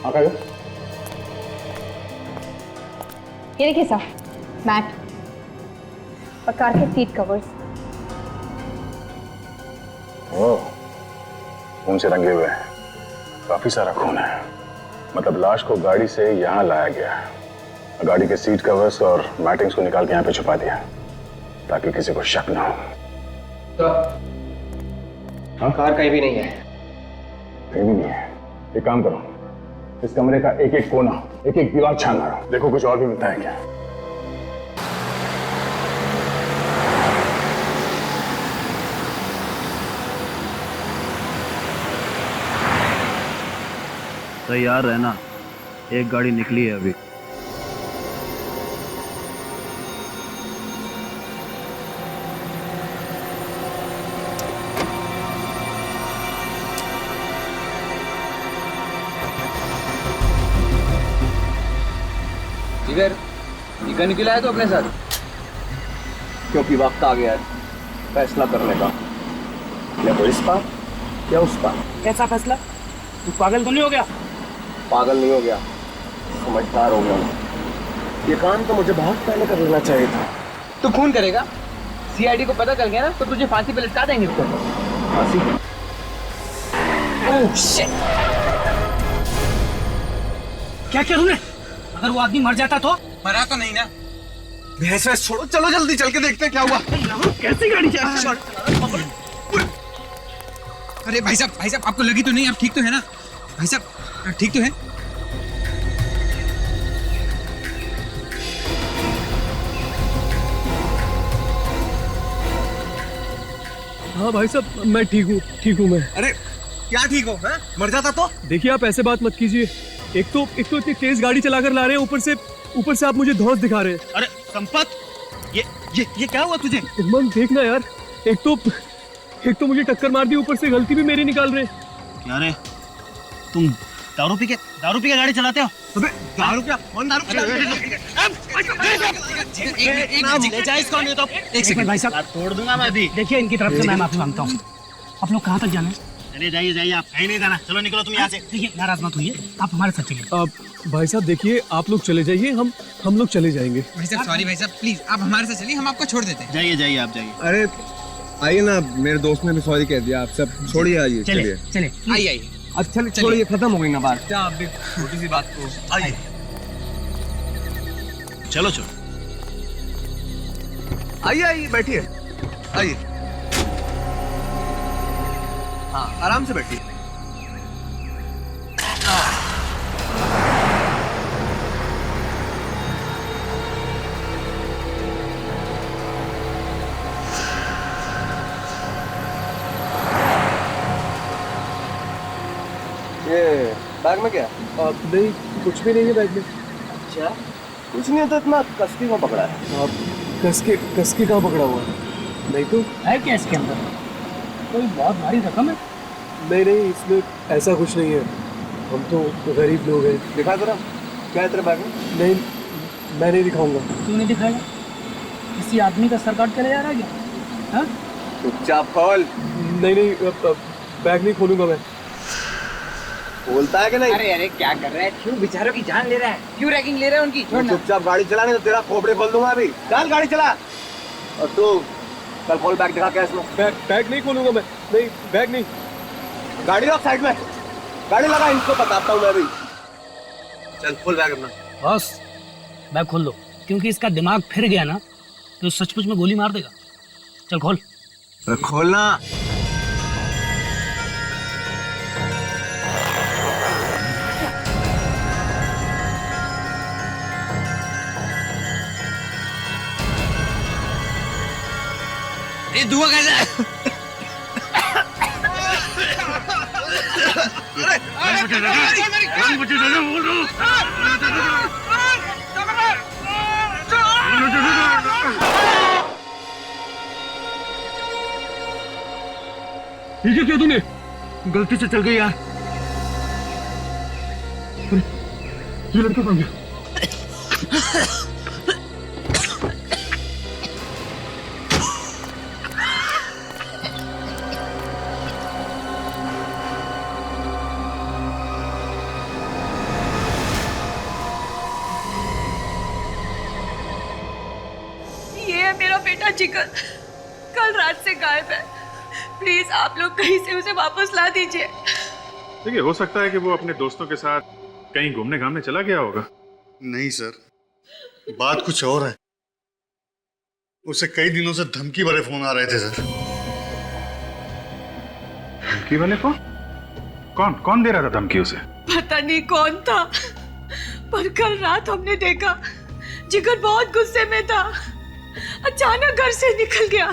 आका ये देखिए सर, मैट और कार के सीट कवर्स। ओह, खून से रंगे हुए हैं, काफी सारा खून है। मतलब लाश को गाड़ी से यहाँ लाया गया, गाड़ी के सीट कवर्स और मैटिंग्स को निकाल के यहाँ पे छुपा दिया ताकि किसी को शक ना हो। तो हाँ, कार कहीं भी नहीं है। कहीं भी नहीं है। एक काम करो, इस कमरे का एक एक कोना, एक एक दीवार छान मारो, देखो कुछ और भी मिलता है क्या। तैयार रहना, एक गाड़ी निकली है अभी। जिगर, ये गन निकला है तो अपने साथ, क्योंकि वक्त आ गया है फैसला करने का, या तो इस पार या उस पार। कैसा फैसला? तू पागल तो नहीं हो गया? पागल नहीं हो गया, समझदार हो गया। ये काम तो मुझे बहुत पहले कर लेना चाहिए था। तू खून करेगा? सीआईडी को पता चल गया ना तो तुझे फांसी पे लटका देंगे इसको। फांसी? Oh shit! क्या किया तूने? अगर वो आदमी मर जाता तो? मरा तो नहीं ना। भैंस वैस छोड़ो, चलो जल्दी चल के देखते हैं क्या हुआ। कैसी गाड़ी चला? अरे भाई साहब आपको लगी तो नहीं? आप ठीक तो है ना भाई साहब? ठीक तो है? हाँ भाई साहब, मैं ठीक हूँ मैं। अरे क्या ठीक हो? है? मर जाता तो? देखिए आप ऐसे बात मत कीजिए। एक तो इतनी तेज गाड़ी चलाकर ला रहे हैं, ऊपर से आप मुझे धौंस दिखा रहे हैं। अरे संपत, ये क्या हुआ तुझे? मन देखना यार, एक तो मुझे टक्कर मार दी, ऊपर से गलती भी मेरी निकाल रहे हैं। क्या रे, तुम दारू पी के गाड़ी चलाते हो? अबे दारू क्या? कौन दारू? एक सेकंड भाई साहब, तोड़ दूंगा मैं अभी। देखिए इनकी तरफ से मैं माफी मांगता हूँ। आप लोग कहाँ तक जाना है? चले जाइए, आप कहीं नहीं जाना। चलो निकलो तुम यहाँ से। देखिए नाराज मत होइए, आप हमारे साथ चलिए। भाई साहब देखिए, आप लोग चले जाइए, हम लोग चले जाएंगे। भाई साहब सॉरी भाई साहब, प्लीज आप हमारे साथ चलिए, हम आपको छोड़ देते हैं। जाइए आप जाइए। अरे आइए ना, मेरे दोस्त ने भी सॉरी कह दिया। आप सब छोड़िए, आइए चलिए आइए अच्छा छोड़िए, खत्म हो गई ना बात। क्या आप भी छोटी सी बात को। आइए चलो आइए बैठिए, आइए। हाँ आराम से बैठिए। ये बैग में क्या? नहीं, कुछ भी नहीं है बैग में। अच्छा, कुछ नहीं तो इतना कसकी में पकड़ा है। कस के कहाँ पकड़ा हुआ है? नहीं तो है क्या इसके अंदर? कोई बहुत भारी रकम है? नहीं, इसमें ऐसा कुछ नहीं है। हम तो गरीब लोग हैं। दिखा जरा, क्या है तेरे बैग में? नहीं, मैं नहीं दिखाऊंगा। क्यों नहीं दिखाएगा? किसी आदमी का सर काट के ले जा रहा है क्या? हाँ? चुपचाप खोल। नहीं, बैग नहीं खोलूंगा मैं। बोलता है कि नहीं? अरे क्या कर रहा है? क्यों बेचारों की जान ले रहा है? क्यों रैगिंग ले रहा है उनकी? छोड़ना। चुपचाप गाड़ी चला, नहीं तो तेरा खोपड़े खोल दूंगा अभी। चल गाड़ी चला। और तू कल खोल बैग, दिखा क्या इसमें। बैग नहीं खोलूंगा मैं। नहीं, बैग नहीं। गाड़ी रख साइड में, गाड़ी लगा, इनको बताता हूँ मैं अभी। चल खोल बैग अपना। बॉस बैग खोल लो, क्योंकि इसका दिमाग फिर गया ना तो सचमुच में गोली मार देगा। चल खोल। खोलना। ये धुआं कैसा? ठीक है, क्या तूने? गलती से चल गई यार। ये लड़का कहाँ गया? बेटा जिगर कल रात से गायब है। प्लीज आप लोग कहीं से उसे वापस ला दीजिए। देखिए, हो सकता है कि वो अपने दोस्तों के साथ कहीं घूमने घामने चला गया होगा। नहीं सर, बात कुछ और है। उसे कई दिनों से धमकी भरे फोन आ रहे थे सर। धमकी वाले फोन? कौन कौन दे रहा था धमकी उसे? पता नहीं कौन था, पर कल रात हमने देखा जिगर बहुत गुस्से में था। अचानक घर से निकल गया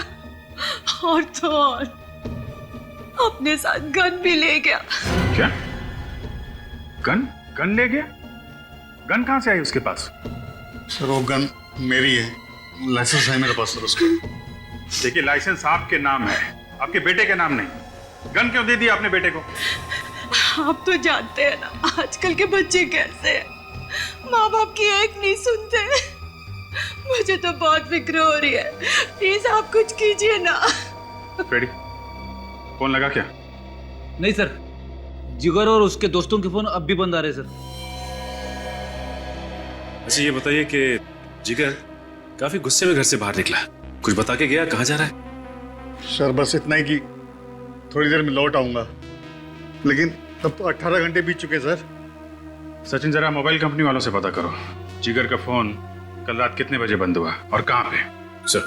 और तो और अपने साथ गन भी ले गया। क्या? गन? गन ले गया? गन कहां से आई उसके पास? सर वो गन मेरी है, लाइसेंस है मेरे पास सर उसका। देखिए, लाइसेंस आपके नाम है, आपके बेटे के नाम नहीं। गन क्यों दे दी आपने बेटे को? आप तो जानते हैं ना आजकल के बच्चे कैसे हैं, माँ बाप की एक नहीं सुनते। मुझे तो बहुत फिक्र हो रही है, प्लीज आप कुछ कीजिए ना। फ्रेडी, फोन लगा क्या? नहीं सर, जिगर और उसके दोस्तों के फोन अब भी बंद आ रहे सर। अच्छा ये बताइए कि जिगर काफी गुस्से में घर से बाहर निकला, कुछ बता के गया? कहाँ जा रहा है? सर बस इतना ही कि थोड़ी देर में लौट आऊंगा, लेकिन तब तो 18 घंटे बीत चुके सर। सचिन, जरा मोबाइल कंपनी वालों से पता करो जिगर का फोन कल रात कितने बजे बंद हुआ और कहाँ पे। सर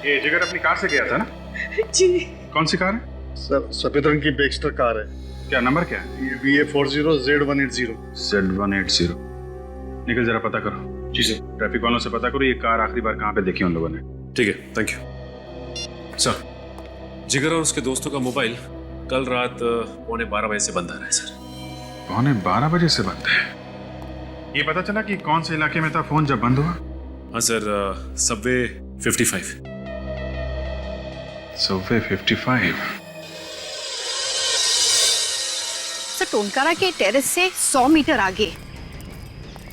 ये जिगर अपनी कार से गया था ना? जी। कौन सी कार है? सर सफेद रंग की बेक्स्टर कार है। क्या नंबर क्या है? ये BA40 Z180। Z180। निकल, जरा पता करो। जी सर। ट्रैफिक वालों से पता करो ये कार आखिरी बार कहाँ पे देखी उन लोगों ने। ठीक है, थैंक यू सर। जिगर और उसके दोस्तों का मोबाइल कल रात 11:15 बजे से बंद आ रहा है सर। 11:15 बजे से बंद है? ये पता चला कि कौन से इलाके में था फोन जब बंद हुआ? हाँ सर, सबवे 55। सबवे 55। सर, टोनकारा के टेरेस से 100 मीटर आगे।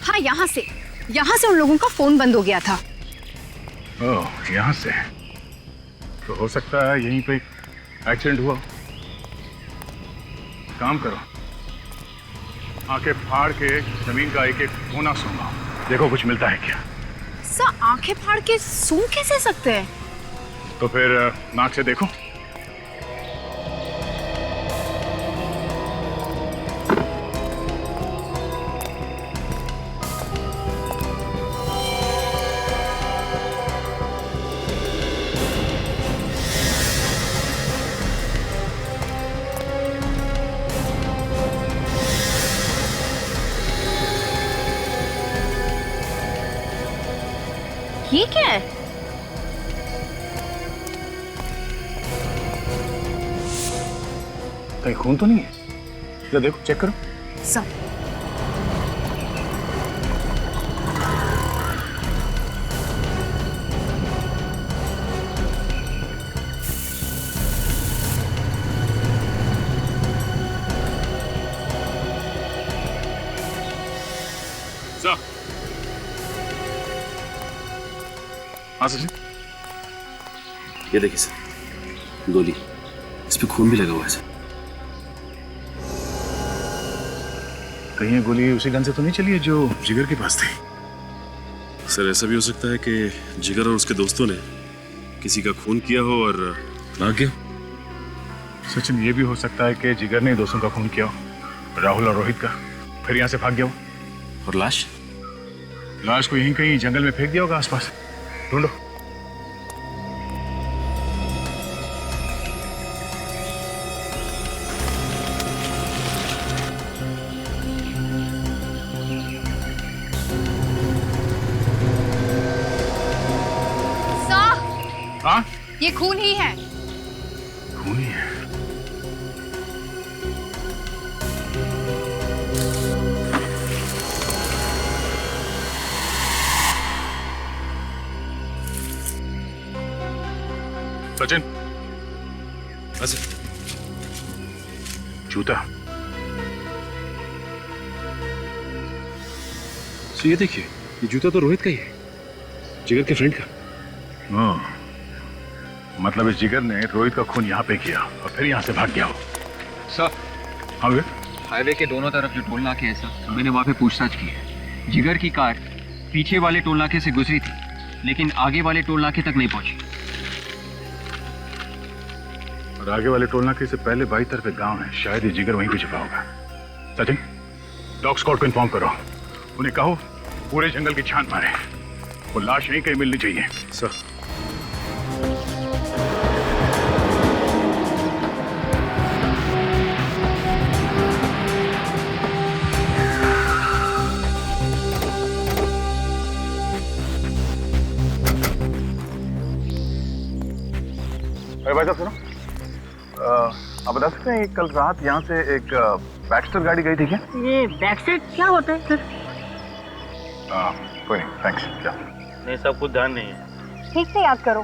हाँ, यहाँ से उन लोगों का फोन बंद हो गया था। ओह, यहाँ से तो हो सकता है यहीं पे एक्सीडेंट हुआ। काम करो, आंखें फाड़ के जमीन का एक एक कोना सूंघो, देखो कुछ मिलता है क्या। सर, आंखें फाड़ के सूंघ कैसे सकते हैं? तो फिर नाक से देखो। ये क्या है? कहीं खून तो नहीं है? जरा देखो, चेक करो। सर, हाँ सचिन, ये देखिए सर, गोली, इस पे खून भी लगा हुआ है सर। कहीं ये गोली उसी गन से तो नहीं चली है जो जिगर के पास थी? सर ऐसा भी हो सकता है कि जिगर और उसके दोस्तों ने किसी का खून किया हो और भाग गया। सचिन, ये भी हो सकता है कि जिगर ने दोस्तों का खून किया हो, राहुल और रोहित का, फिर यहाँ से भाग गया हो। और लाश को यहीं कहीं जंगल में फेंक दिया होगा आसपास, ढूंढो। हाँ, ये खून ही है। खून ही है? सचिन, जूता। ये देखिए, ये जूता तो रोहित का ही है, जिगर के फ्रेंड का। मतलब इस जिगर ने रोहित का खून यहाँ पे किया और फिर यहाँ से भाग गया हो। सर, हाँ वे? हाईवे के दोनों तरफ जो टोल नाके हैं सर, मैंने वहाँ पे पूछताछ की है। जिगर की कार पीछे वाले टोल नाके से गुजरी थी लेकिन आगे वाले टोल नाके तक नहीं पहुंची। और आगे वाले टोल नाके से पहले बाई तरफ एक गांव है, शायद ये जिगर वहीं पे छिपा होगा। सचिन, डॉग स्क्वाड को इन्फॉर्म करो, उन्हें कहो पूरे जंगल की छान मारे, वो लाश यहीं कहीं मिलनी चाहिए। सर। अरे भाई साहब सुनो, आप बता सकते हैं कल रात यहाँ से एक बैक्स्टर गाड़ी गई थी क्या? ये बैकसेट क्या होता है सर? कोई नहीं, थैंक्स। क्या? नहीं, सब कुछ ध्यान नहीं है। ठीक से याद करो,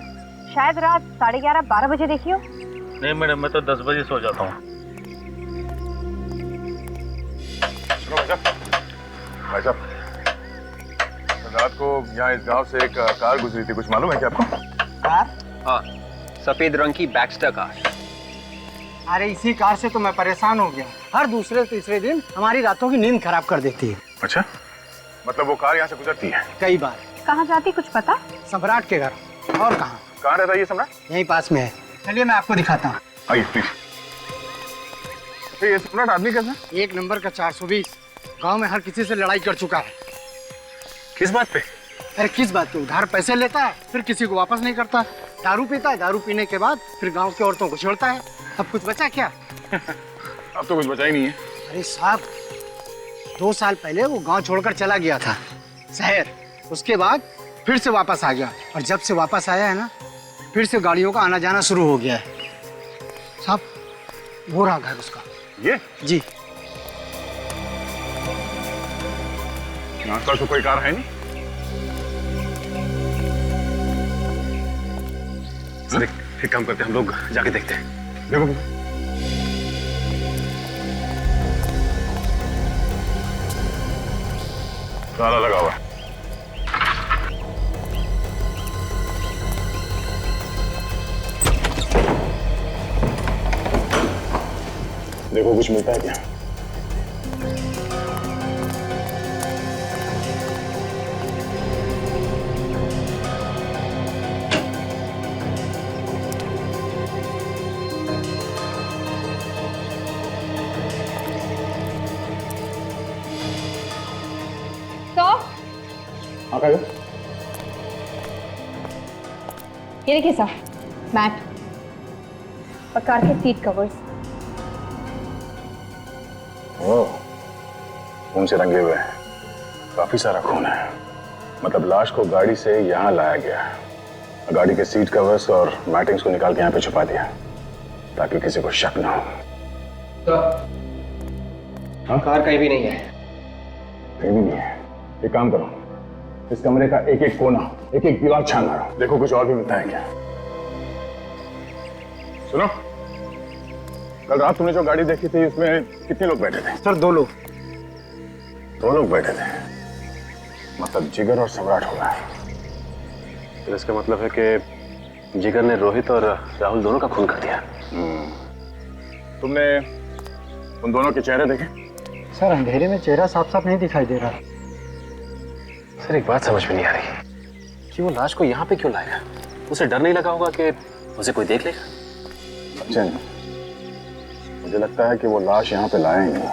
शायद रात 11:30-12 बजे देखी हो। नहीं मैडम, मैं तो 10 बजे सो जाता हूँ। सुनो भाई साहब, रात को यहाँ इस गांव से एक कार गुजरी थी, कुछ मालूम है क्या आपको? कार? हाँ, सफेद रंग की बैक्स्टर कार। अरे इसी कार से तो मैं परेशान हो गया, हर दूसरे तीसरे दिन हमारी रातों की नींद खराब कर देती है। अच्छा, मतलब वो कार यहाँ से गुजरती है? कई बार। कहाँ जाती कुछ पता? सम्राट के घर। और कहाँ? कहाँ रहता है ये सम्राट? यहीं पास में है, चलिए मैं आपको दिखाता हूँ। आइए प्लीज। ये सम्राट आदमी कैसा? एक नंबर का 420, गांव में हर किसी से लड़ाई कर चुका है। किस बात पे? अरे किस बात पे? उधार पैसे लेता है, फिर किसी को वापस नहीं करता, दारू पीता है, दारू पीने के बाद फिर गांव की औरतों को छोड़ता है। अब कुछ बचा क्या? अब तो कुछ बचा ही नहीं है। अरे साहब, 2 साल पहले वो गांव छोड़कर चला गया था शहर, उसके बाद फिर से वापस आ गया, और जब से वापस आया है ना, फिर से गाड़ियों का आना जाना शुरू हो गया है। साहब, वो रहा घर उसका। ये? जी। आसपास तो कोई कार है नहीं। सर एक काम करते हैं, हम लोग जाके देखते हैं। देखो ताला लगा हुआ है। देखो कुछ मिलता है क्या? ये देखिए सर, मैट और कार के सीट कवर्स। ओह, खून से रंगे हुए हैं, काफी सारा खून है। मतलब लाश को गाड़ी से यहाँ लाया गया, गाड़ी के सीट कवर्स और मैटिंग्स को निकाल के यहाँ पे छुपा दिया ताकि किसी को शक ना हो। तो हाँ, कार कहीं भी नहीं है। कहीं भी नहीं है? एक काम करो, इस कमरे का एक एक कोना, एक एक दीवार छान मारो, देखो कुछ और भी मिलता है क्या। सुनो, कल रात तुमने जो गाड़ी देखी थी इसमें कितने लोग बैठे थे? सर 2 लोग। 2 लोग बैठे थे, मतलब जिगर और सम्राट होगा। तो इसका मतलब है कि जिगर ने रोहित और राहुल दोनों का खून कर दिया। तुमने उन दोनों के चेहरे देखे? सर अंधेरे में चेहरा साफ साफ नहीं दिखाई दे रहा। सर एक बात समझ में नहीं आ रही कि वो लाश को यहाँ पे क्यों लाया? उसे डर नहीं लगा होगा कि उसे कोई देख लेगा? सचिन, मुझे लगता है कि वो लाश यहाँ पे लाया ही नहीं।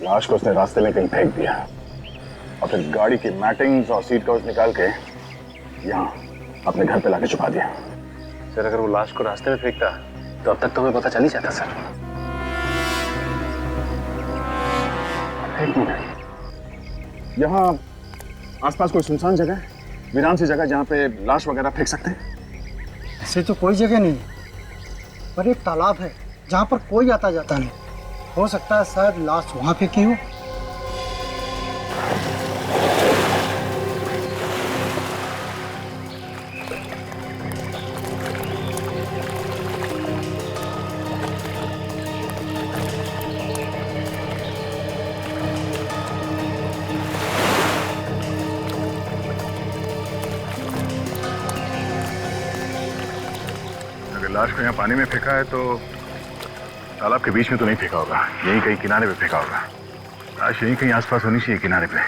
लाश को उसने रास्ते में कहीं फेंक दिया और फिर गाड़ी की मैटिंग्स और सीट कवर्स निकाल के यहाँ अपने घर पे लाके छुपा दिया। सर अगर वो लाश को रास्ते में फेंकता तो अब तक तो हमें पता चल ही जाता। सर एक मिनट, यहाँ आसपास कोई सुनसान जगह है, वीरान सी जगह जहाँ पे लाश वगैरह फेंक सकते हैं? ऐसे तो कोई जगह नहीं, पर एक तालाब है जहाँ पर कोई आता जाता नहीं। हो सकता है शायद लाश वहाँ फेंकी हो। लाश को यहाँ पानी में फेंका है तो तालाब के बीच में तो नहीं फेंका होगा, यहीं कहीं किनारे पे फेंका होगा। लाश यहीं कहीं आसपास होनी चाहिए किनारे पे।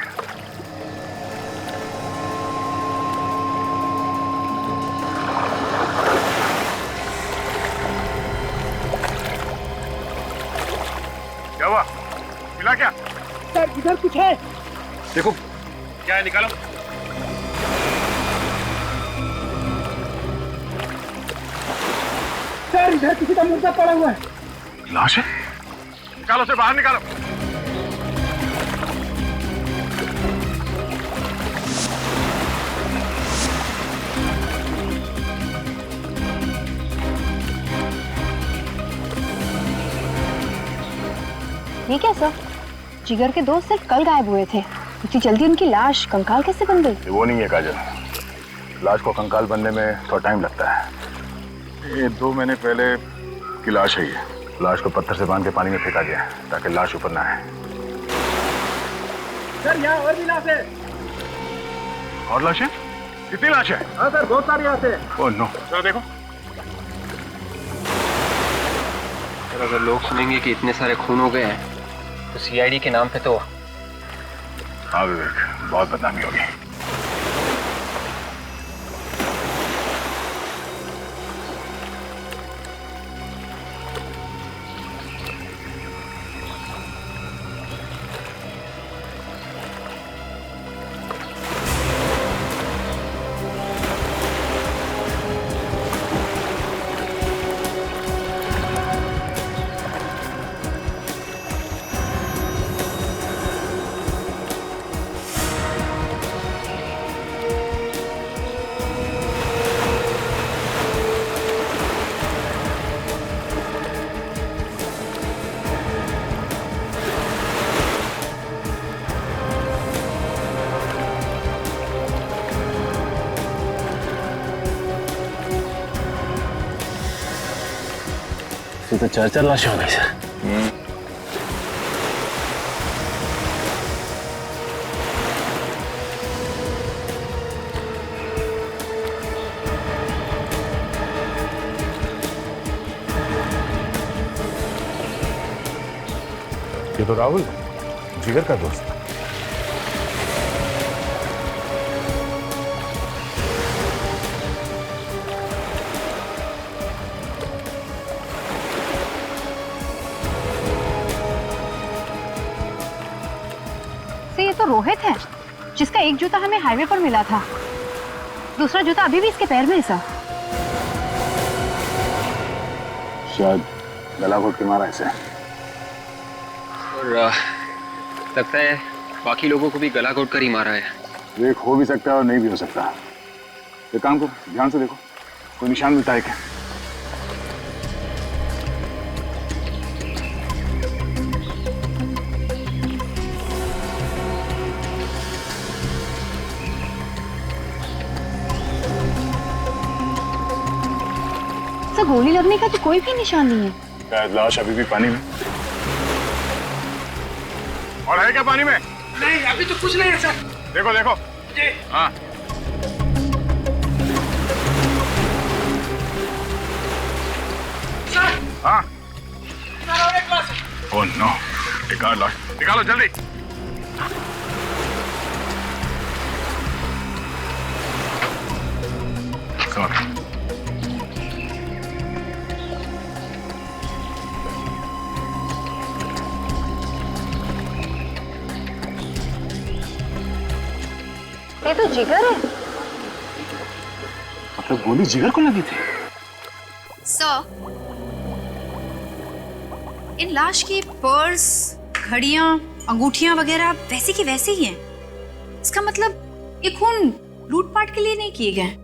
हुआ? मिला क्या? सर इधर कुछ है। देखो क्या है, निकालो। सर इधर किसी का मुर्दा पड़ा हुआ है। लाश है? निकालो उसे बाहर निकालो। ये क्या सर? जिगर के दोस्त सिर्फ कल गायब हुए थे, इतनी जल्दी उनकी लाश कंकाल कैसे बन गई? वो नहीं है काजल, लाश को कंकाल बनने में थोड़ा टाइम लगता है। ये 2 महीने पहले की लाश है ये। लाश को पत्थर से बांध के पानी में फेंका गया ताकि लाश ऊपर ना आए। सर यहाँ और भी लाश है। और लाश है? कितनी लाश है? हाँ सर बहुत सारी लाश है। ओह नो, जरा देखो। सर अगर लोग सुनेंगे कि इतने सारे खून हो गए हैं तो सीआईडी के नाम पे तो। हाँ विवेक, बहुत बदनामी होगी। तो 4 लाशें हो गई सर। ये तो राहुल है, जिगर का दोस्त। ये तो रोहित है, जिसका एक जूता हमें हाईवे पर मिला था, दूसरा जूता अभी भी इसके पैर में है सर। शायद गला घोट के मारा इसे। और लगता है बाकी लोगों को भी गला घोट कर ही मारा है। एक हो भी सकता है और नहीं भी हो सकता। एक काम करो, ध्यान से देखो, कोई निशान मिलता है क्या? सर गोली लगने का तो कोई भी निशान नहीं है। शायद लाश अभी भी पानी में। और है क्या पानी में? नहीं अभी तो कुछ नहीं है सर। देखो देखो। जी। हाँ सर। हाँ। सर और एक लाश है। ओह नो, एक और लाश। निकालो जल्दी। सॉरी। ये तो जिगर है। मतलब गोली जिगर को लगी थी? सर, इन लाश की पर्स, घड़ियां, अंगूठियां वगैरह वैसे की वैसे ही हैं। इसका मतलब ये खून लूटपाट के लिए नहीं किए गए।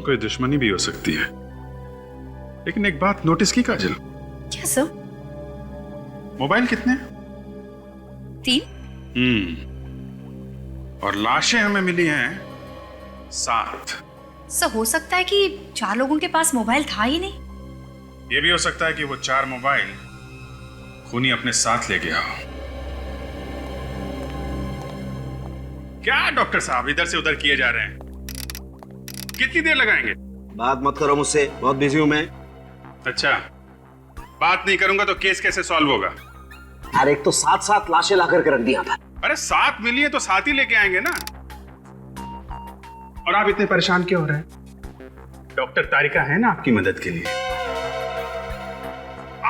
कोई दुश्मनी भी हो सकती है। लेकिन एक बात नोटिस की काजल? क्या सर? मोबाइल कितने? 3। और लाशें हमें मिली हैं 7। सर हो सकता है कि 4 लोगों के पास मोबाइल था ही नहीं। ये भी हो सकता है कि वो 4 मोबाइल खूनी अपने साथ ले गया हो। क्या डॉक्टर साहब इधर से उधर किए जा रहे हैं? कितनी देर लगाएंगे? बात मत करो मुझसे, बहुत बिजी हूं मैं। अच्छा, बात नहीं करूंगा तो केस कैसे सॉल्व होगा? यार एक तो 7 लाशें ला करके रख दिया था। अरे 7 मिली है तो 7 ही लेके आएंगे ना। और आप इतने परेशान क्यों हो रहे हैं? डॉक्टर तारिका है ना आपकी मदद के लिए।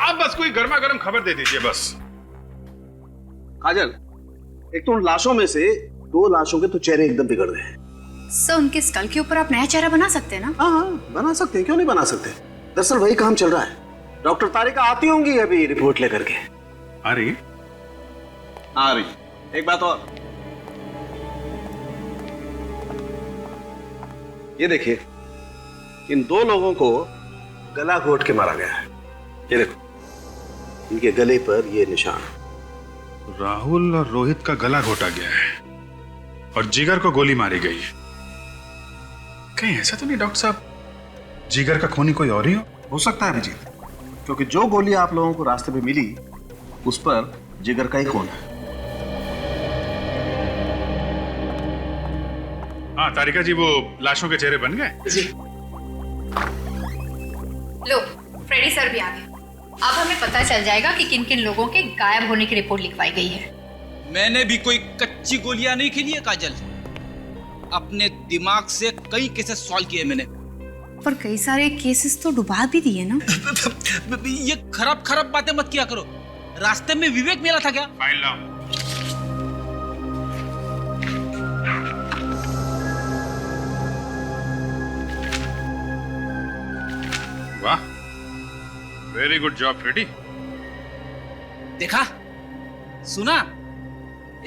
आप बस कोई गर्मा गर्म खबर दे दीजिए बस। काजल, एक तो उन लाशों में से 2 लाशों के तो चेहरे एकदम बिगड़ गए हैं। सर उनके स्कल के ऊपर आप नया चेहरा बना सकते हैं ना? हाँ, बना सकते हैं, क्यों नहीं बना सकते। दरअसल वही काम चल रहा है। डॉक्टर तारिका आती होंगी अभी रिपोर्ट लेकर के। आ रही? आ रही। एक बात और, ये देखिए, इन 2 लोगों को गला घोट के मारा गया है। ये देखो, इनके गले पर ये निशान। राहुल और रोहित का गला घोटा गया है और जिगर को गोली मारी गई है। कहीं ऐसा तो नहीं डॉक्टर साहब, जिगर का खूनी कोई और ही हो सकता है अभिजीत, क्योंकि जो गोली आप लोगों को रास्ते में मिली उस पर जिगर का ही खून है। हाँ तारिका जी, वो लाशों के चेहरे बन गए जी। लो, फ्रेडी सर भी आ गए। अब हमें पता चल जाएगा कि किन किन लोगों के गायब होने की रिपोर्ट लिखवाई गई है। मैंने भी कोई कच्ची गोलियां नहीं खेली है काजल। अपने दिमाग से कई केसेस सॉल्व किए मैंने। पर कई सारे केसेस तो डुबा भी दिए ना। ये खराब बातें मत किया करो। रास्ते में विवेक मिला था क्या? फाइल लाओ। वाह, वेरी गुड जॉब फ्रेडी। देखा, सुना,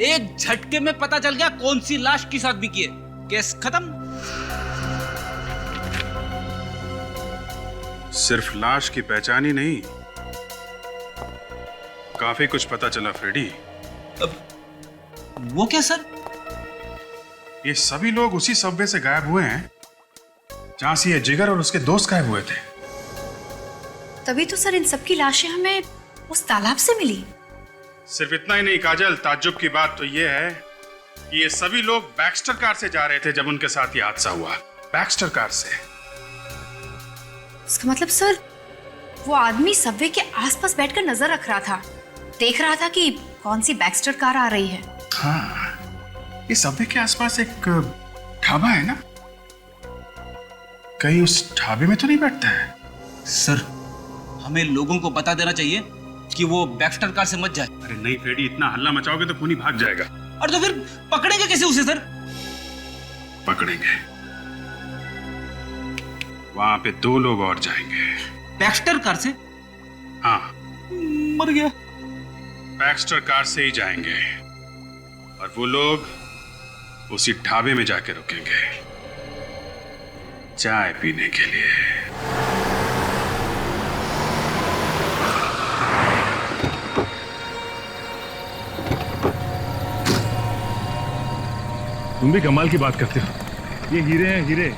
एक झटके में पता चल गया कौन सी लाश किस आदमी की है। केस खत्म। सिर्फ लाश की पहचान ही नहीं, काफी कुछ पता चला फ्रेडी। वो क्या सर? ये सभी लोग उसी सबवे से गायब हुए हैं जहां से ये जिगर और उसके दोस्त गायब हुए थे। तभी तो सर इन सबकी लाशें हमें उस तालाब से मिली। सिर्फ इतना ही नहीं काजल, ताज्जुब की बात तो ये है कि ये सभी लोग बैक्स्टर कार से जा रहे थे जब उनके साथ ये हादसा हुआ। बैक्स्टर कार से। इसका मतलब सर वो आदमी सबवे के आसपास बैठकर नजर रख रहा था, देख रहा था कि कौन सी बैक्स्टर कार आ रही है। हाँ, ये सबवे के आसपास एक ढाबा है ना, कहीं उस ढाबे में तो नहीं बैठता है? सर हमें लोगों को बता देना चाहिए कि वो बैक्स्टर कार से मत जाए। अरे नहीं फ्रेडी, इतना हल्ला मचाओगे तो खूनी भाग जाएगा। और तो फिर पकड़ेंगे कैसे उसे सर? पकड़ेंगे, वहां पे 2 लोग और जाएंगे बैक्स्टर कार से। हाँ, मर गया। बैक्स्टर कार से ही जाएंगे और वो लोग उसी ढाबे में जाके रुकेंगे चाय पीने के लिए। तुम भी कमाल की बात करते हो। ये हीरे हैं हीरे,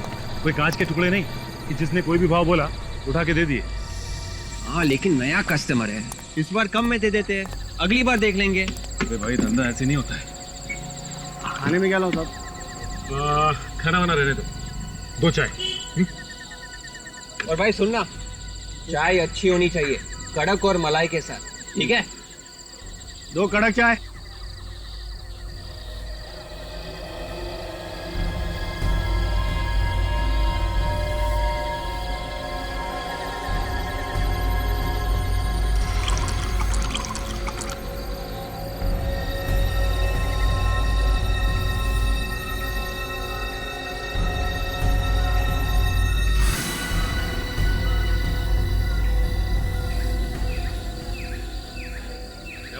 कोई कांच के टुकड़े नहीं कि जिसने कोई भी भाव बोला उठा के दे दिए। हाँ लेकिन नया कस्टमर है, इस बार कम में दे देते हैं, अगली बार देख लेंगे। अरे भाई धंधा ऐसे नहीं होता है। खाने में क्या लाऊं साहब? खाना वाना रहने दो, 2 चाय। और भाई सुनना, चाय अच्छी होनी चाहिए, कड़क और मलाई के साथ, ठीक है? 2 कड़क चाय।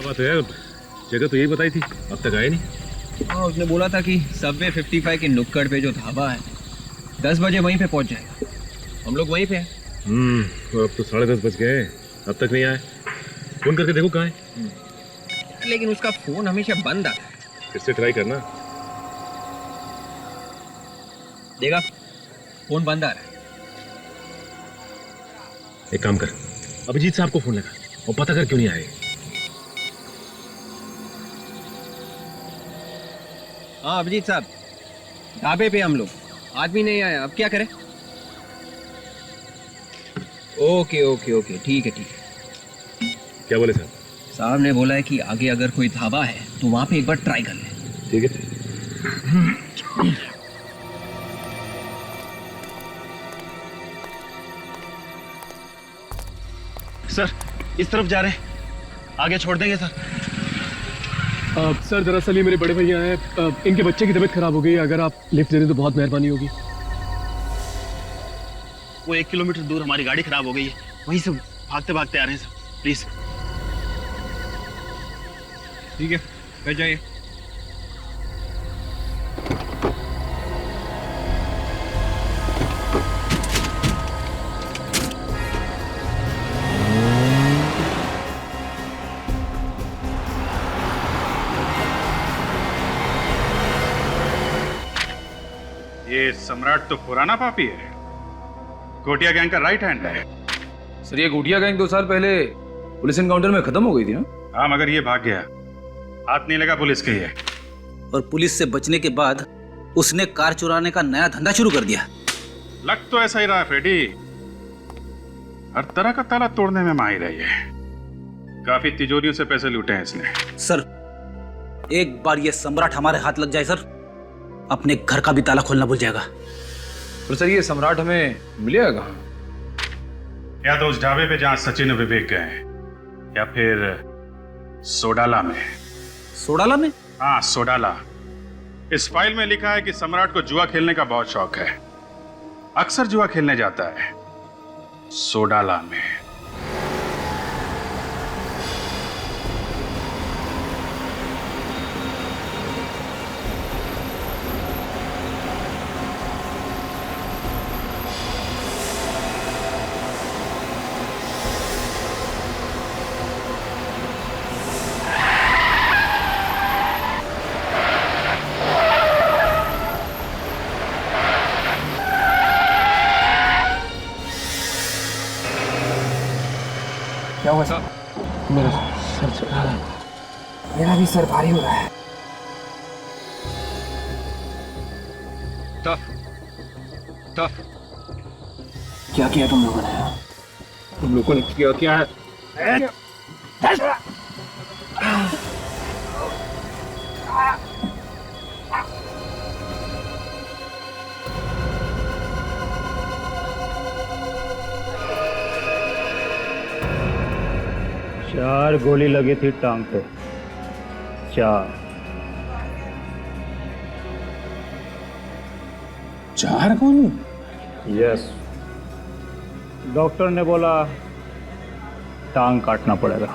बात है यार, जगह तो यही बताई थी, अब तक आए नहीं। हाँ उसने बोला था कि सबवे 55 के नुक्कड़ पे जो ढाबा है 10 बजे वहीं पे पहुंच जाएगा। हम लोग वहीं पे हैं। तो अब तो 10:30 बज गए, अब तक नहीं आए। फोन करके देखो कहाँ है। लेकिन उसका फोन हमेशा बंद आता है। फिर से ट्राई करना। देखा, फोन बंद आ रहा है। एक काम कर, अभिजीत साहब को फोन लगा और पता कर क्यों नहीं आए। हाँ अभिजीत साहब, ढाबे पे हम लोग, आदमी नहीं आया, अब क्या करें? ओके ओके ओके, ठीक है ठीक है। क्या बोले साहब? साहब ने बोला है कि आगे अगर कोई ढाबा है तो वहां पे एक बार ट्राई कर ले। ठीक है। सर इस तरफ जा रहे हैं, आगे छोड़ देंगे सर। सर दरअसल ये मेरे बड़े भैया हैं, इनके बच्चे की तबीयत खराब हो गई है, अगर आप लिफ्ट दे दें तो बहुत मेहरबानी होगी। वो 1 किलोमीटर दूर हमारी गाड़ी खराब हो गई है, वहीं से भागते भागते आ रहे हैं सर, प्लीज। ठीक है, बैठ जाइए। ये सम्राट तो पुराना पापी है, कोटिया गैंग का राइट हैंड है। सर ये गोटिया गैंग 2 साल पहले पुलिस एनकाउंटर में खत्म हो गई थी ना? हाँ, मगर ये भाग गया, हाथ नहीं लगा पुलिस के। ये और पुलिस से बचने के बाद उसने कार चुराने का नया धंधा शुरू कर दिया। लग तो ऐसा ही रहा है फ्रेडी, हर तरह का ताला तोड़ने में माहिर है ये। काफी तिजोरियों से पैसे लूटे हैं इसने। सर एक बार ये सम्राट हमारे हाथ लग जाए सर, अपने घर का भी ताला खोलना भूल जाएगा। तो सर ये सम्राट हमें मिलेगा कहाँ? या तो उस ढाबे पे जहां सचिन और विवेक गए, या फिर सोडाला में। सोडाला में? हाँ, सोडाला। इस फाइल में लिखा है कि सम्राट को जुआ खेलने का बहुत शौक है, अक्सर जुआ खेलने जाता है सोडाला में। क्या हुआ सर? मेरा सर चल रहा है, मेरा भी सर भारी हो रहा है। टफ क्या किया तुम लोगों ने? तुम लोगों ने क्या है? 4 गोली लगी थी टांग पे, 4 गोली? यस, डॉक्टर ने बोला टांग काटना पड़ेगा।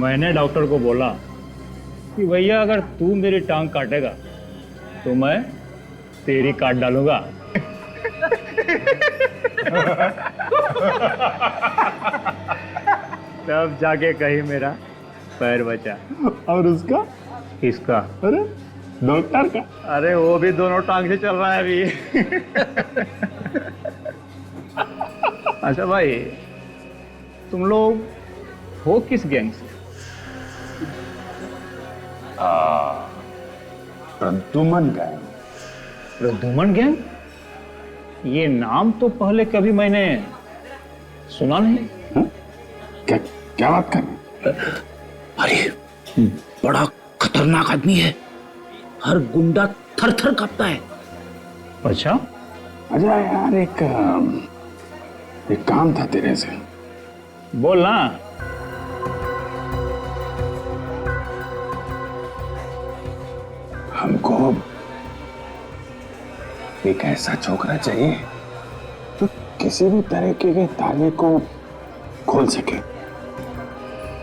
मैंने डॉक्टर को बोला कि भैया अगर तू मेरी टांग काटेगा तो मैं तेरी काट डालूंगा। तब जाके कहीं मेरा पैर बचा। और उसका? किसका? अरे डॉक्टर का। अरे वो भी दोनों टांग से चल रहा है अभी। अच्छा भाई, तुम लोग हो किस गैंग से? प्रद्युमन गैंग। प्रद्युमन गैंग? ये नाम तो पहले कभी मैंने सुना नहीं। क्या बात कर रहे? अरे बड़ा खतरनाक आदमी है, हर गुंडा थर थर कांपता है। अच्छा? अजय यार, एक काम था तेरे से। बोल ना। हमको एक ऐसा छोकरा चाहिए जो किसी भी तरीके के ताले को खोल सके।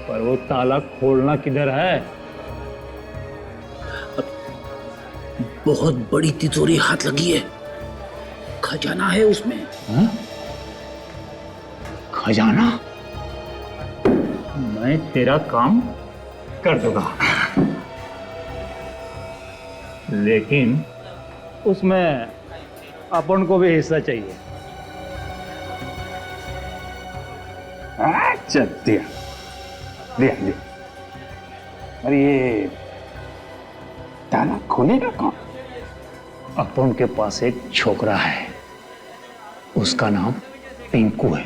पर वो ताला खोलना किधर है? बहुत बड़ी तिजोरी हाथ लगी है, खजाना है उसमें। हा? खजाना? मैं तेरा काम कर दूंगा, लेकिन उसमें अपन को भी हिस्सा चाहिए। अच्छा, दिया दिया दिया। अरे ये ताला खोलेगा कौन? अपन के पास एक छोकरा है, उसका नाम पिंकू है।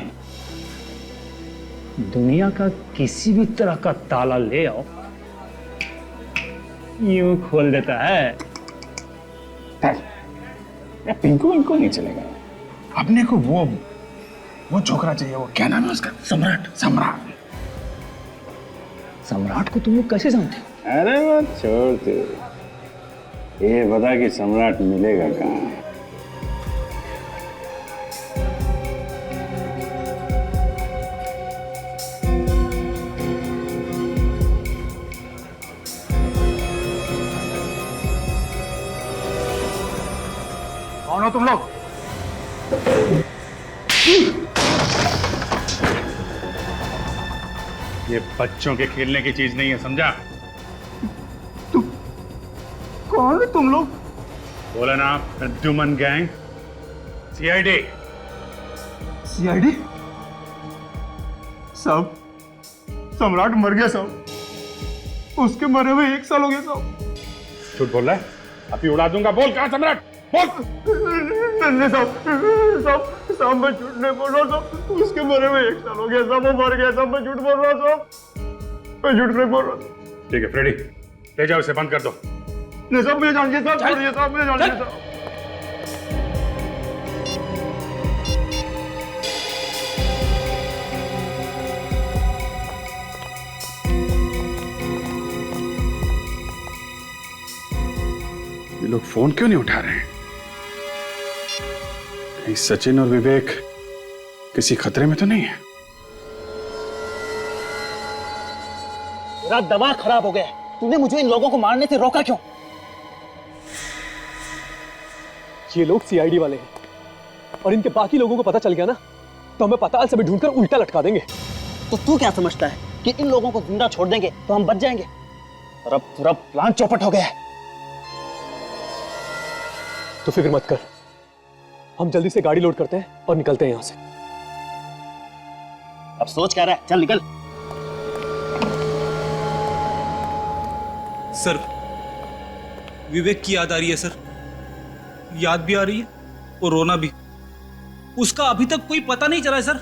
दुनिया का किसी भी तरह का ताला ले आओ, यूं खोल देता है। पिंकू इनको नहीं चलेगा, अपने को वो छोकरा चाहिए, वो क्या नाम है उसका? सम्राट। सम्राट सम्राट को तुम लोग कैसे जानते हो? अरे वो छोड़ दे, ये बता कि सम्राट मिलेगा कहाँ? कौन हो तुम लोग? ये बच्चों के खेलने की चीज नहीं है, समझा? कौन है तुम लोग? बोला ना, प्रद्युमन गैंग, सीआईडी। सीआईडी? साहब, सम्राट मर गया साहब। उसके मरे हुए 1 साल हो गया साहब। झूठ बोल रहा है? अभी उड़ा दूंगा। बोल कहाँ सम्राट, बोल। नहीं साहब, साहब मैं झूठ नहीं बोल रहा साहब। उसके मरे हुए 1 साल हो गया साहब, वो मर गया साहब। मैं झूठ बोल रहा साहब, मैं झूठ नहीं बोल रहा। ठीक है फ्रेडी, ले जाओ इसे, बंद कर दो। नहीं साहब, मुझे जानिए साहब, छोड़िए साहब, मुझे जानिए साहब। ये लोग फोन क्यों नहीं उठा रहे हैं? कहीं सचिन और विवेक किसी खतरे में तो नहीं है? मेरा दिमाग खराब हो गया है। तूने मुझे इन लोगों को मारने से रोका क्यों? ये लोग सीआईडी वाले हैं और इनके बाकी लोगों को पता चल गया ना तो हमें पताल से भी ढूंढकर उल्टा लटका देंगे। तो तू क्या समझता है कि इन लोगों को जिंदा छोड़ देंगे तो हम बच जाएंगे? और अब पूरा प्लान चौपट हो गया है। तो फिक्र मत कर, हम जल्दी से गाड़ी लोड करते हैं और निकलते हैं यहां से। अब सोच क्या रहा है? चल निकल। सर, विवेक की याद आ रही है सर, याद भी आ रही है और रोना भी। उसका अभी तक कोई पता नहीं चला है सर,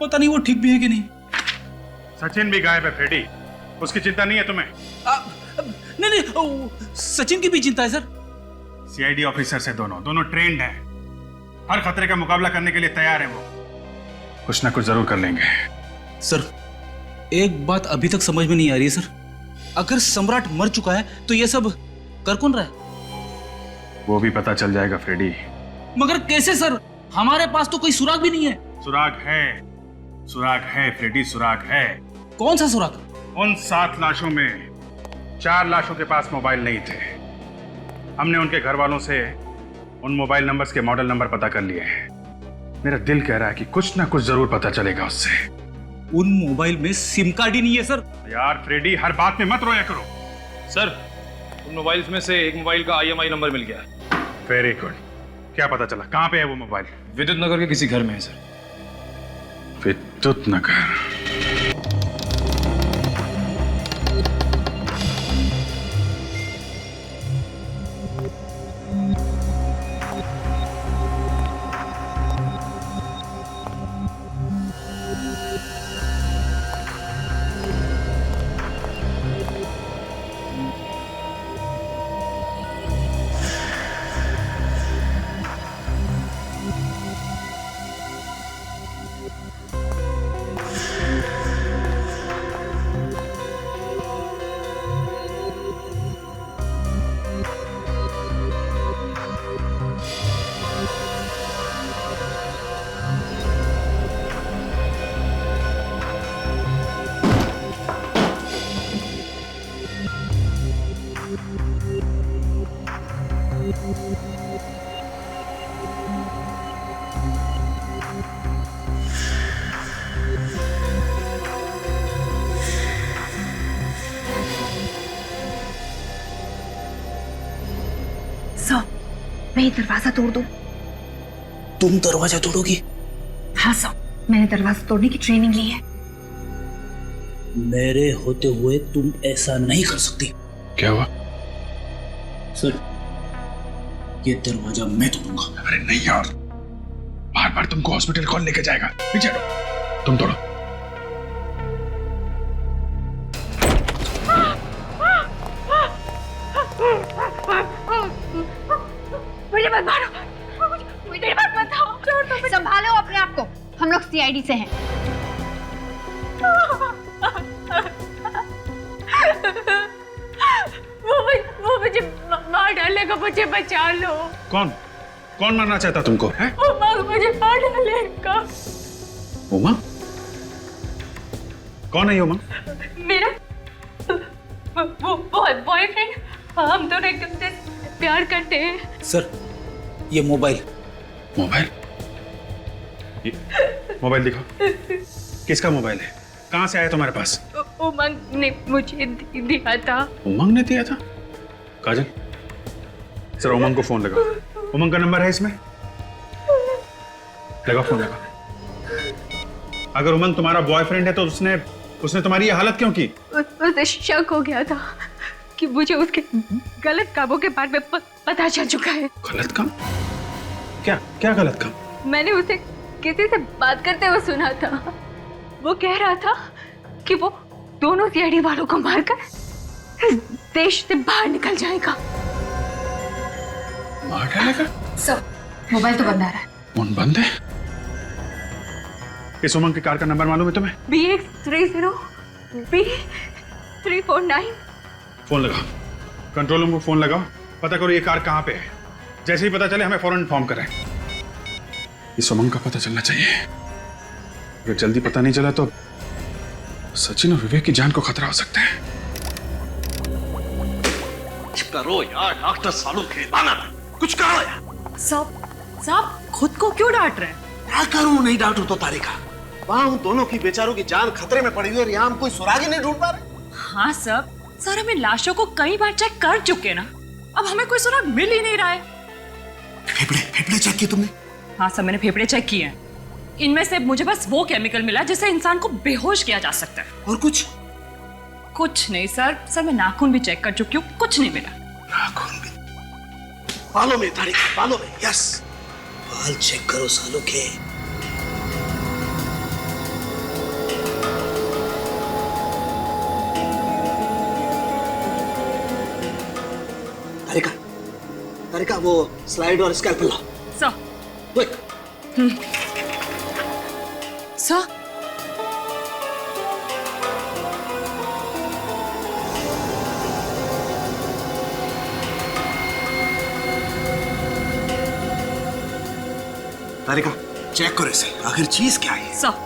पता नहीं वो ठीक भी है कि नहीं। सचिन भी गायब है फ्रेडी, उसकी चिंता नहीं है तुम्हें? नहीं, सचिन की भी चिंता है सर। सीआईडी ऑफिसर से दोनों ट्रेंड हैं, हर खतरे का मुकाबला करने के लिए तैयार हैं। वो कुछ ना कुछ जरूर कर लेंगे। सर, एक बात अभी तक समझ में नहीं आ रही है सर, अगर सम्राट मर चुका है तो ये सब कर कौन रहा है? वो भी पता चल जाएगा फ्रेडी। मगर कैसे सर? हमारे पास तो कोई सुराग भी नहीं है। सुराग है, सुराग है फ्रेडी, सुराग है। कौन सा सुराग? उन 7 लाशों में 4 लाशों के पास मोबाइल नहीं थे। हमने उनके घर वालों से उन मोबाइल नंबर्स के मॉडल नंबर पता कर लिए हैं। मेरा दिल कह रहा है कि कुछ ना कुछ जरूर पता चलेगा उससे। उन मोबाइल में सिम कार्ड ही नहीं है सर। यार फ्रेडी, हर बात में मत रोया करो। सर, उन मोबाइल्स में से एक मोबाइल का IMI नंबर मिल गया है। Very good. क्या पता चला? कहाँ पे है वो मोबाइल? विद्युत नगर के किसी घर में है सर। विद्युत नगर? सो मैं ये दरवाजा तोड़ दूं? तुम दरवाजा तोड़ोगी? हाँ सो, मैंने दरवाजा तोड़ने की ट्रेनिंग ली है। मेरे होते हुए तुम ऐसा नहीं कर सकती। क्या हुआ? सर, ये दरवाजा मैं तोड़ूंगा। अरे नहीं यार, बार बार तुमको हॉस्पिटल कौन लेके जाएगा? पीछे हटो, तुम तोड़ो। मुझे मत मारो, मुझे मत बताओ, छोड़ दो। लोग सीआईडी से हैं। वो मुझे मार डालेगा, मुझे बचा लो। कौन कौन मारना चाहता तुमको है? उमंग मुझे मार डालेगा। उमंग? कौन है ये उमंग? मेरा वो बॉयफ्रेंड। हम दोनों एकदम से प्यार करते हैं। सर ये मोबाइल मोबाइल दिखाओ। किसका मोबाइल है? कहाँ से आया तुम्हारे पास? उमंग ने मुझे दिया था। उमंग ने दिया था? काजल सर उमंग को फोन लगाओ। उमंग का नंबर है इसमें? लगाओ फोन लगाओ। अगर उमंग तुम्हारा बॉयफ्रेंड है तो उसने तुम्हारी ये हालत क्यों की? उसे शक हो गया था कि मुझे उसके गलत कामों के बारे में पता चल चुका है। गलत काम? क्या क्या गलत काम? मैंने उसे किसी से बात करते हुए सुना था। वो कह रहा था कि वो दोनों सीआईडी वालों को मारकर देश से बाहर निकल जाएगा। मार डालेगा? सर मोबाइल तो बंद आ रहा है। फोन बंद है? इस उमंग की कार का नंबर मालूम है तुम्हें? BX30 B349। फोन लगाओ, कंट्रोल रूम को फोन लगाओ, पता करो ये कार कहाँ पे है। जैसे ही पता चले हमें फौरन इन्फॉर्म करें। इस उमंग का पता चलना चाहिए। अगर जल्दी पता नहीं चला तो सचिन और विवेक की जान को खतरा हो सकता है। करो यार डॉक्टर सालों खेलाना, कुछ करो यार। साहब खुद को क्यों डांट रहे हैं? क्या करूं? नहीं डांटू तो तारिका, वहां उन दोनों की बेचारों की जान खतरे में पड़ी हुई और यहाँ हम कोई सुराग ही नहीं ढूंढ पा रहे। हाँ सर हमें लाशों को कई बार चेक कर चुके ना, अब हमें कोई सुराग मिल ही नहीं रहा है। फेफड़े चेक किए तुमने? हाँ सर मैंने फेफड़े चेक किए हैं। इनमें से मुझे बस वो केमिकल मिला जिससे इंसान को बेहोश किया जा सकता है। और कुछ नहीं सर मैं नाखून भी चेक कर चुकी हूँ, कुछ नहीं मिला। नाखून भी? बालों में तारिका, बालों में। यस, बाल चेक करो सालों के। तारिका वो स्लाइड और स्कैल्पेल लाओ। Sir quick. सर तारिका चेक करो इसे, आखिर चीज क्या है? सर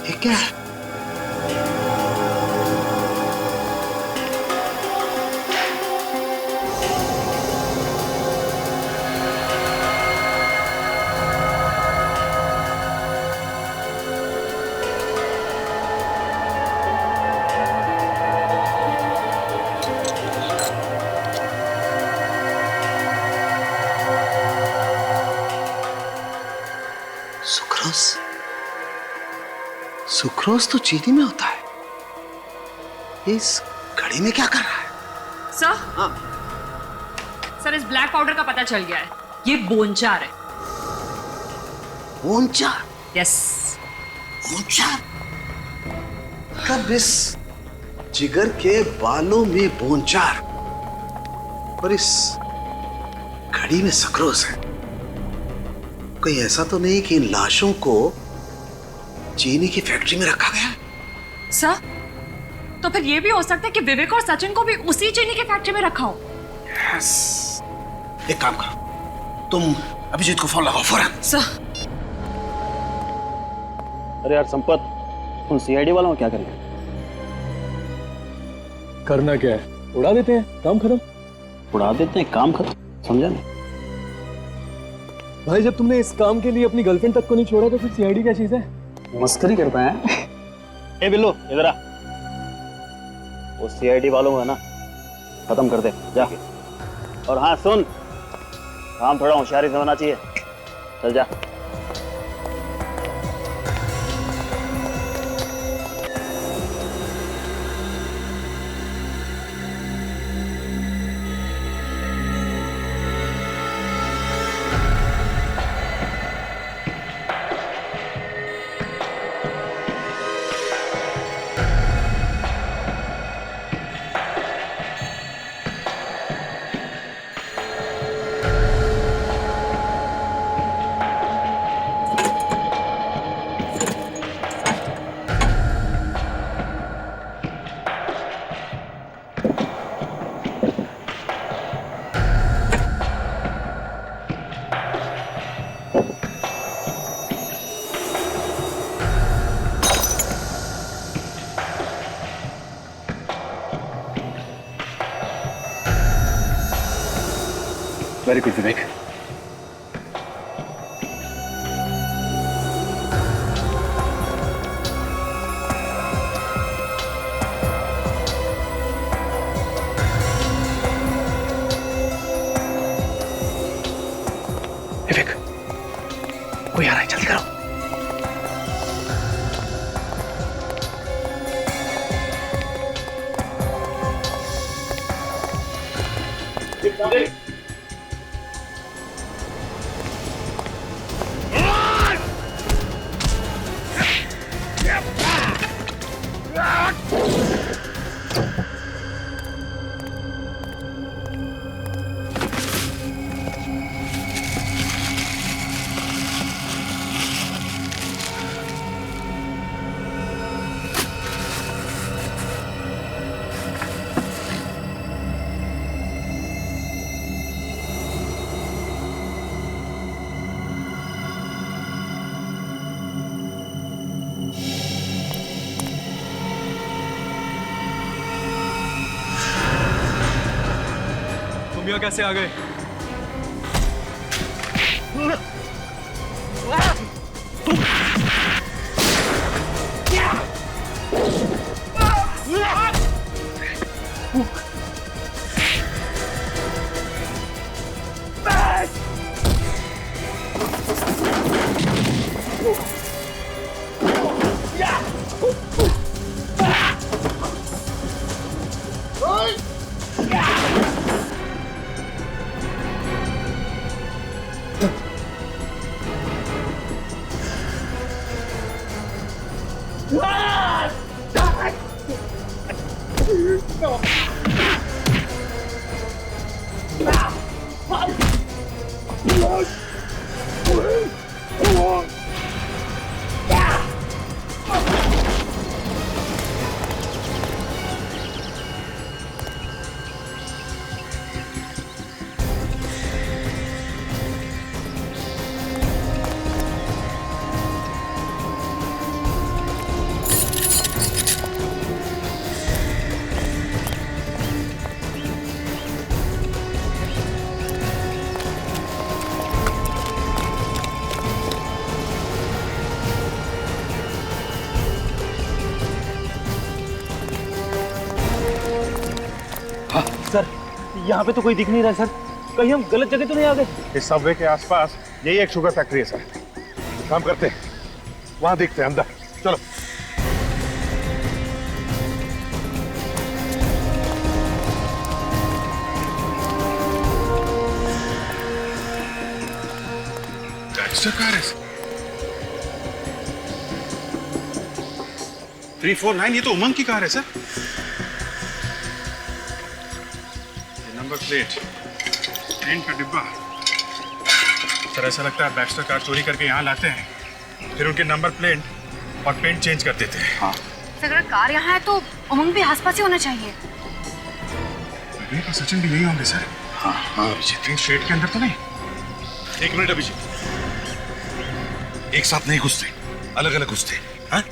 ये क्या है? सुक्रोज? सुक्रोज तो चीनी में होता है। इस घड़ी में क्या कर रहा है? सर सर इस ब्लैक पाउडर का पता चल गया है, ये बोनचार है। बोनचार? यस बोनचार? कब इस जिगर के बालों में बोनचार और इस घड़ी में सक्रोज है? कोई ऐसा तो नहीं कि इन लाशों को चीनी की फैक्ट्री में रखा गया? सर तो फिर ये भी हो सकता है कि विवेक और सचिन को भी उसी चीनी की फैक्ट्री में रखा हो। यस। एक काम करो, तुम अभिजीत को फोन लगाओ फौरन। सर अरे यार संपत, उन सीआईडी वालों को क्या करेंगे? करना क्या है, उड़ा देते हैं, काम खत्म। उड़ा देते हैं, काम खत्म? समझा नहीं भाई, जब तुमने इस काम के लिए अपनी गर्लफ्रेंड तक को नहीं छोड़ा तो फिर सीआईडी क्या चीज है? मस्करी करता है। ए बिल्लू इधर आ, वो सीआईडी वालों को ना खत्म कर दे जा। और हाँ सुन, काम थोड़ा होशियारी से होना चाहिए, चल जा। वेरी गुड विवेक। विवेक, कोई आ रहा है, जल्दी करो। तुम यहाँ कैसे आ गए? सर, यहाँ पे तो कोई दिख नहीं रहा है सर। कहीं हम गलत जगह तो नहीं आ गए? इस सबवे के आसपास यही एक शुगर फैक्ट्री है सर। काम करते हैं, वहां देखते हैं अंदर। चलो। गैंगस्टर कार है 349, ये तो उमंग की कार है सर। नंबर प्लेट, पेंट का डिब्बा। सर ऐसा लगता है बैक्स्टर कार चोरी करके यहाँ लाते हैं, फिर उनके नंबर प्लेट और पेंट चेंज कर देते हैं। हाँ। अगर कार यहाँ है तो उमंग भी आसपास ही होना चाहिए। विवेक और सचिन भी यही होंगे सर। हाँ हाँ अभिजीत, स्ट्रेट के अंदर तो नहीं। एक मिनट अभिजीत, एक साथ नहीं घुसते, अलग अलग घुसते। हाँ?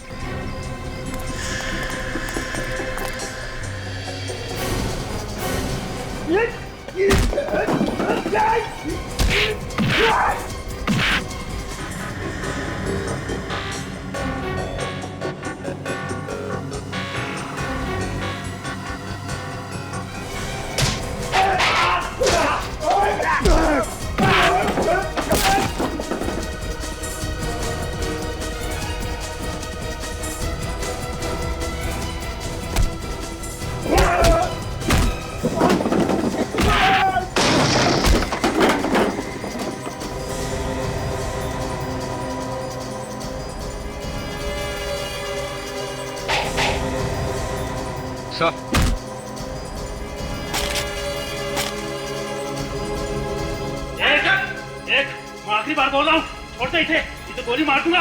सर, एक मैं आखिरी बार बोल रहा हूँ, छोड़ते इसे, ये तो गोली मार दूंगा।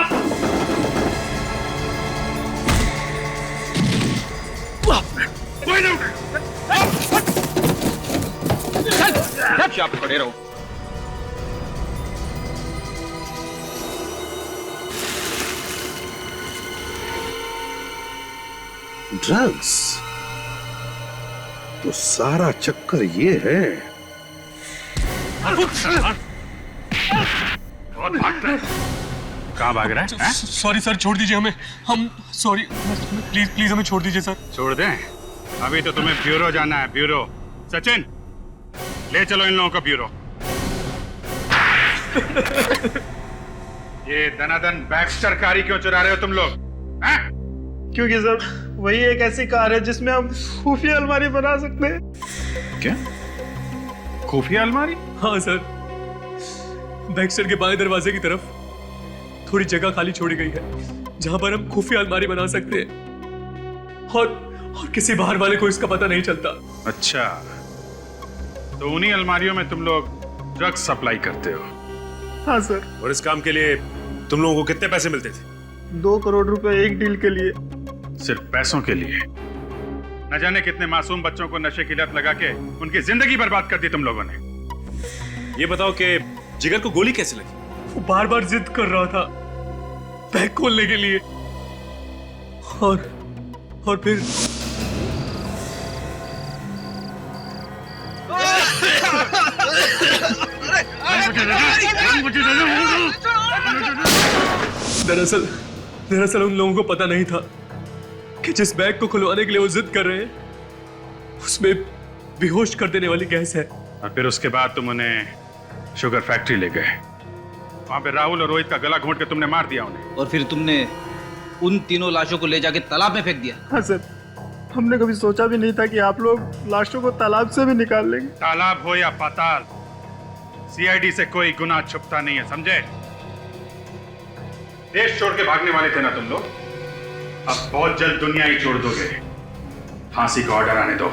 आप खड़े रहो। ड्रग्स तो सारा चक्कर ये है। बहुत भागता है। कहाँ भाग रहा है? सॉरी सर, छोड़ दीजिए हमें। हम सॉरी, प्लीज प्लीज हमें छोड़ दीजिए सर। छोड़ दें? अभी तो तुम्हें ब्यूरो जाना है, ब्यूरो। सचिन, ले चलो इन लोगों को ब्यूरो। ये दनादन बैक्स्टर कारी क्यों चुरा रहे हो तुम लोग? हैं? क्योंकि सर वही एक ऐसी कार है जिसमें हम खुफिया अलमारी बना सकते हैं। क्या? खुफिया अलमारी? हाँ सर, बैक्स्टर के बाएं दरवाजे की तरफ थोड़ी जगह खाली छोड़ी गई है जहां पर हम खुफिया अलमारी बना सकते हैं और किसी बाहर वाले को इसका पता नहीं चलता। अच्छा, तो उन्हीं अलमारियों में तुम लोग ड्रग्स सप्लाई करते हो? हाँ सर। और इस काम के लिए तुम लोगों को कितने पैसे मिलते थे? 2 करोड़ रुपए एक डील के लिए। सिर्फ पैसों के लिए? न जाने कितने मासूम बच्चों को नशे की लत लगा के उनकी जिंदगी बर्बाद कर दी तुम लोगों ने। ये बताओ कि जिगर को गोली कैसे लगी? वो बार बार जिद कर रहा था बैग खोलने के लिए और फिर दरअसल उन लोगों को पता नहीं था कि जिस बैग को खुलवाने के लिए वो जिद कर रहे हैं उसमें बेहोश कर देने वाली गैस है। और फिर उसके बाद तुम उन्हें शुगर फैक्ट्री ले गए। वहां पे राहुल और रोहित का गला घोंट के तुमने मार दिया उन्हें। और फिर तुमने उन तीनों लाशों को ले जाके तालाब में फेंक दिया। हाँ सर, हमने कभी सोचा भी नहीं था कि आप लोग लाशों को तालाब से भी निकाल लेंगे। तालाब हो या पाताल, सीआईडी से कोई गुनाह छुपता नहीं है, समझे? देश छोड़ के भागने वाले थे ना तुम लोग, अब बहुत जल्द दुनिया ही छोड़ दोगे। फांसी का ऑर्डर आने दो।